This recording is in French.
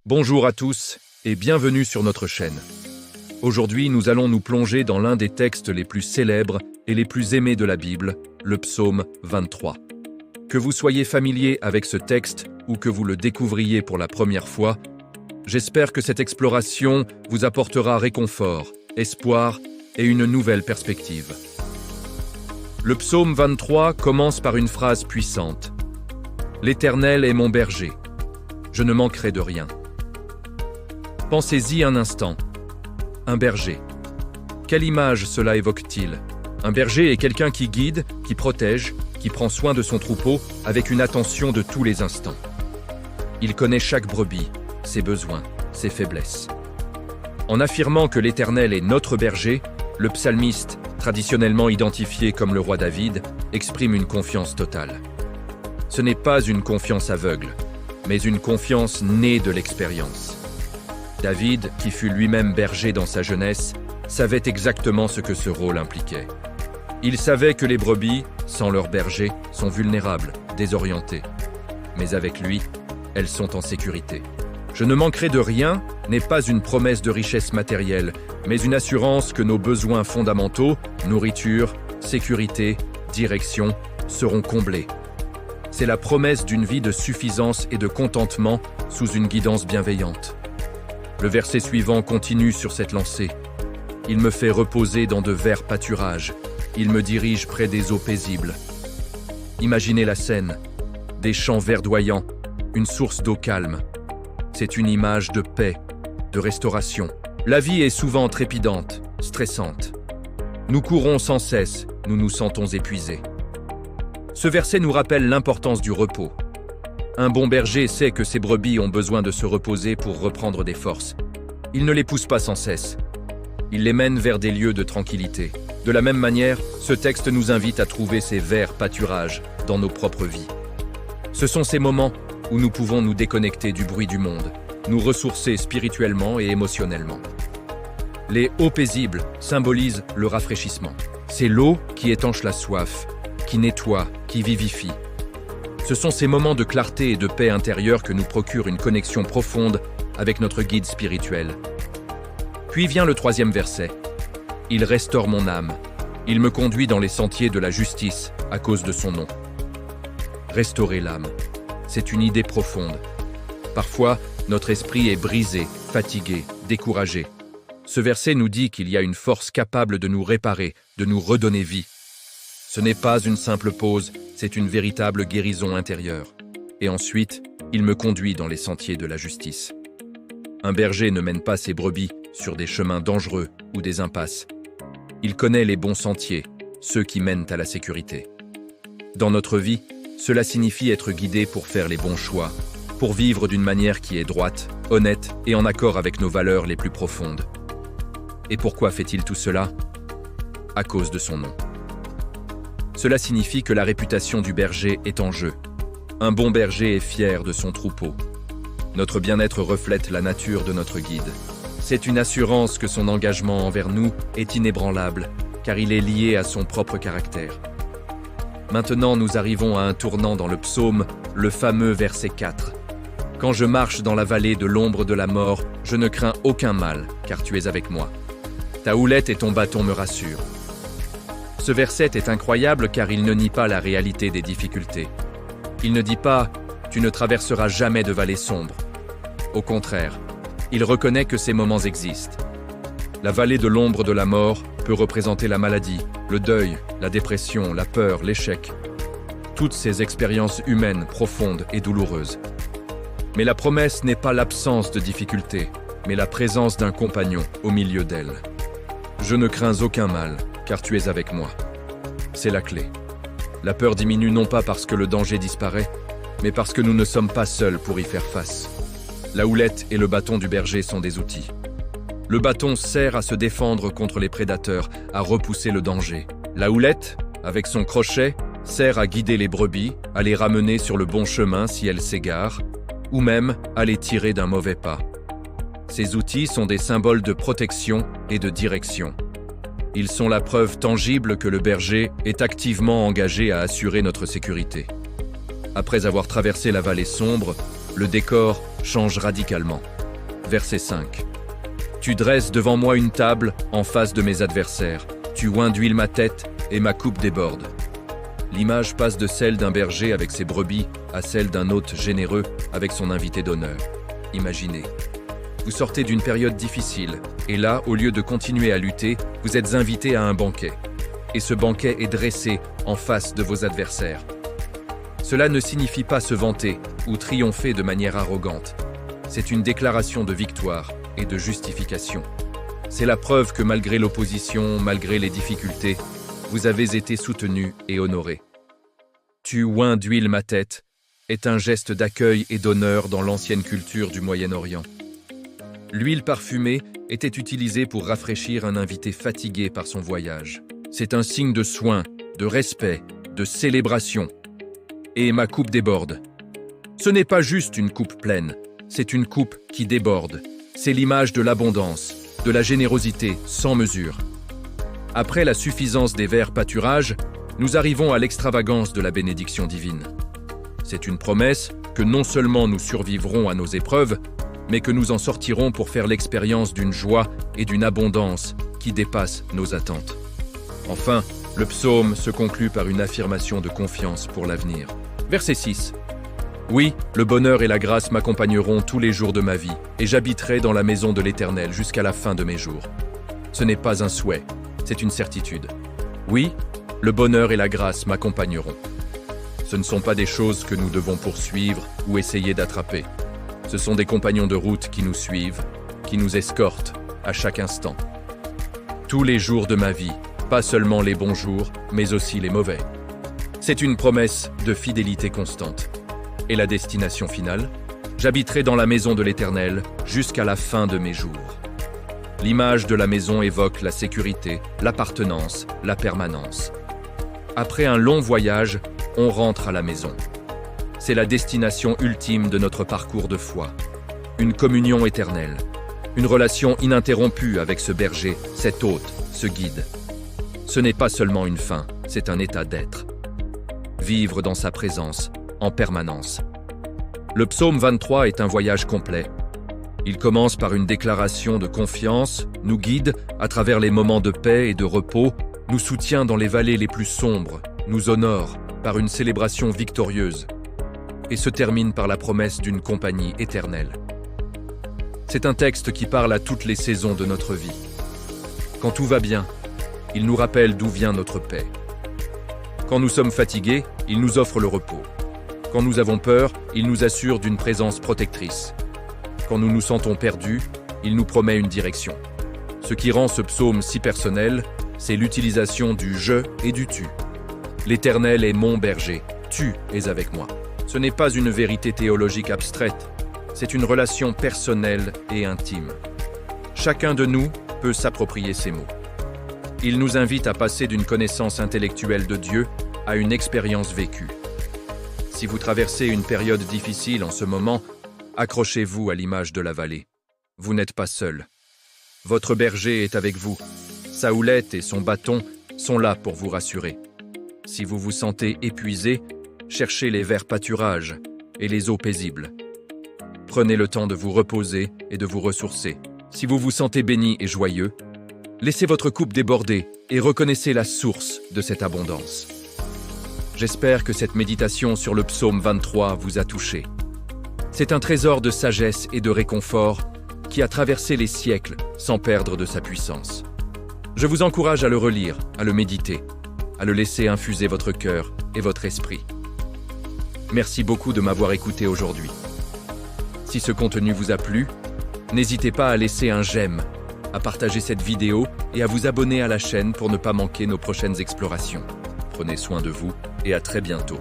Bonjour à tous et bienvenue sur notre chaîne. Aujourd'hui, nous allons nous plonger dans l'un des textes les plus célèbres et les plus aimés de la Bible, le psaume 23. Que vous soyez familier avec ce texte ou que vous le découvriez pour la première fois, j'espère que cette exploration vous apportera réconfort, espoir et une nouvelle perspective. Le psaume 23 commence par une phrase puissante. « L'Éternel est mon berger, je ne manquerai de rien. » Pensez-y un instant. Un berger. Quelle image cela évoque-t-il? Un berger est quelqu'un qui guide, qui protège, qui prend soin de son troupeau avec une attention de tous les instants. Il connaît chaque brebis, ses besoins, ses faiblesses. En affirmant que l'Éternel est notre berger, le psalmiste, traditionnellement identifié comme le roi David, exprime une confiance totale. Ce n'est pas une confiance aveugle, mais une confiance née de l'expérience. David, qui fut lui-même berger dans sa jeunesse, savait exactement ce que ce rôle impliquait. Il savait que les brebis, sans leur berger, sont vulnérables, désorientées. Mais avec lui, elles sont en sécurité. « Je ne manquerai de rien » n'est pas une promesse de richesse matérielle, mais une assurance que nos besoins fondamentaux, nourriture, sécurité, direction, seront comblés. C'est la promesse d'une vie de suffisance et de contentement sous une guidance bienveillante. Le verset suivant continue sur cette lancée. « Il me fait reposer dans de verts pâturages. Il me dirige près des eaux paisibles. » Imaginez la scène. Des champs verdoyants, une source d'eau calme. C'est une image de paix, de restauration. La vie est souvent trépidante, stressante. Nous courons sans cesse, nous nous sentons épuisés. Ce verset nous rappelle l'importance du repos. Un bon berger sait que ses brebis ont besoin de se reposer pour reprendre des forces. Il ne les pousse pas sans cesse. Il les mène vers des lieux de tranquillité. De la même manière, ce texte nous invite à trouver ces verts pâturages dans nos propres vies. Ce sont ces moments où nous pouvons nous déconnecter du bruit du monde, nous ressourcer spirituellement et émotionnellement. Les eaux paisibles symbolisent le rafraîchissement. C'est l'eau qui étanche la soif, qui nettoie, qui vivifie. Ce sont ces moments de clarté et de paix intérieure que nous procure une connexion profonde avec notre guide spirituel. Puis vient le troisième verset. « Il restaure mon âme. Il me conduit dans les sentiers de la justice à cause de son nom. » Restaurer l'âme, c'est une idée profonde. Parfois, notre esprit est brisé, fatigué, découragé. Ce verset nous dit qu'il y a une force capable de nous réparer, de nous redonner vie. Ce n'est pas une simple pause, c'est une véritable guérison intérieure. Et ensuite, il me conduit dans les sentiers de la justice. Un berger ne mène pas ses brebis sur des chemins dangereux ou des impasses. Il connaît les bons sentiers, ceux qui mènent à la sécurité. Dans notre vie, cela signifie être guidé pour faire les bons choix, pour vivre d'une manière qui est droite, honnête et en accord avec nos valeurs les plus profondes. Et pourquoi fait-il tout cela? À cause de son nom. Cela signifie que la réputation du berger est en jeu. Un bon berger est fier de son troupeau. Notre bien-être reflète la nature de notre guide. C'est une assurance que son engagement envers nous est inébranlable, car il est lié à son propre caractère. Maintenant, nous arrivons à un tournant dans le psaume, le fameux verset 4. « Quand je marche dans la vallée de l'ombre de la mort, je ne crains aucun mal, car tu es avec moi. Ta houlette et ton bâton me rassurent. » Ce verset est incroyable car il ne nie pas la réalité des difficultés. Il ne dit pas « tu ne traverseras jamais de vallée sombre ». Au contraire, il reconnaît que ces moments existent. La vallée de l'ombre de la mort peut représenter la maladie, le deuil, la dépression, la peur, l'échec. Toutes ces expériences humaines profondes et douloureuses. Mais la promesse n'est pas l'absence de difficultés, mais la présence d'un compagnon au milieu d'elles. Je ne crains aucun mal, car tu es avec moi. C'est la clé. La peur diminue non pas parce que le danger disparaît, mais parce que nous ne sommes pas seuls pour y faire face. La houlette et le bâton du berger sont des outils. Le bâton sert à se défendre contre les prédateurs, à repousser le danger. La houlette, avec son crochet, sert à guider les brebis, à les ramener sur le bon chemin si elles s'égarent, ou même à les tirer d'un mauvais pas. Ces outils sont des symboles de protection et de direction. Ils sont la preuve tangible que le berger est activement engagé à assurer notre sécurité. Après avoir traversé la vallée sombre, le décor change radicalement. Verset 5. Tu dresses devant moi une table en face de mes adversaires. Tu oins d'huile ma tête et ma coupe déborde. L'image passe de celle d'un berger avec ses brebis à celle d'un hôte généreux avec son invité d'honneur. Imaginez. Vous sortez d'une période difficile et là, au lieu de continuer à lutter, vous êtes invité à un banquet. Et ce banquet est dressé en face de vos adversaires. Cela ne signifie pas se vanter ou triompher de manière arrogante. C'est une déclaration de victoire et de justification. C'est la preuve que malgré l'opposition, malgré les difficultés, vous avez été soutenu et honoré. Tu oins d'huile ma tête est un geste d'accueil et d'honneur dans l'ancienne culture du Moyen-Orient. L'huile parfumée était utilisée pour rafraîchir un invité fatigué par son voyage. C'est un signe de soin, de respect, de célébration. Et ma coupe déborde. Ce n'est pas juste une coupe pleine, c'est une coupe qui déborde. C'est l'image de l'abondance, de la générosité sans mesure. Après la suffisance des verts pâturages, nous arrivons à l'extravagance de la bénédiction divine. C'est une promesse que non seulement nous survivrons à nos épreuves, mais que nous en sortirons pour faire l'expérience d'une joie et d'une abondance qui dépassent nos attentes. Enfin, le psaume se conclut par une affirmation de confiance pour l'avenir. Verset 6. Oui, le bonheur et la grâce m'accompagneront tous les jours de ma vie, et j'habiterai dans la maison de l'Éternel jusqu'à la fin de mes jours. Ce n'est pas un souhait, c'est une certitude. Oui, le bonheur et la grâce m'accompagneront. Ce ne sont pas des choses que nous devons poursuivre ou essayer d'attraper. Ce sont des compagnons de route qui nous suivent, qui nous escortent à chaque instant. Tous les jours de ma vie, pas seulement les bons jours, mais aussi les mauvais. C'est une promesse de fidélité constante. Et la destination finale? J'habiterai dans la maison de l'Éternel jusqu'à la fin de mes jours. L'image de la maison évoque la sécurité, l'appartenance, la permanence. Après un long voyage, on rentre à la maison. C'est la destination ultime de notre parcours de foi. Une communion éternelle. Une relation ininterrompue avec ce berger, cet hôte, ce guide. Ce n'est pas seulement une fin, c'est un état d'être. Vivre dans sa présence, en permanence. Le psaume 23 est un voyage complet. Il commence par une déclaration de confiance, nous guide à travers les moments de paix et de repos, nous soutient dans les vallées les plus sombres, nous honore par une célébration victorieuse et se termine par la promesse d'une compagnie éternelle. C'est un texte qui parle à toutes les saisons de notre vie. Quand tout va bien, il nous rappelle d'où vient notre paix. Quand nous sommes fatigués, il nous offre le repos. Quand nous avons peur, il nous assure d'une présence protectrice. Quand nous nous sentons perdus, il nous promet une direction. Ce qui rend ce psaume si personnel, c'est l'utilisation du « je » et du « tu ». L'Éternel est mon berger, tu es avec moi. Ce n'est pas une vérité théologique abstraite, c'est une relation personnelle et intime. Chacun de nous peut s'approprier ces mots. Il nous invite à passer d'une connaissance intellectuelle de Dieu à une expérience vécue. Si vous traversez une période difficile en ce moment, accrochez-vous à l'image de la vallée. Vous n'êtes pas seul. Votre berger est avec vous. Sa houlette et son bâton sont là pour vous rassurer. Si vous vous sentez épuisé, cherchez les verts pâturages et les eaux paisibles. Prenez le temps de vous reposer et de vous ressourcer. Si vous vous sentez béni et joyeux, laissez votre coupe déborder et reconnaissez la source de cette abondance. J'espère que cette méditation sur le psaume 23 vous a touché. C'est un trésor de sagesse et de réconfort qui a traversé les siècles sans perdre de sa puissance. Je vous encourage à le relire, à le méditer, à le laisser infuser votre cœur et votre esprit. Merci beaucoup de m'avoir écouté aujourd'hui. Si ce contenu vous a plu, n'hésitez pas à laisser un j'aime, à partager cette vidéo et à vous abonner à la chaîne pour ne pas manquer nos prochaines explorations. Prenez soin de vous et à très bientôt.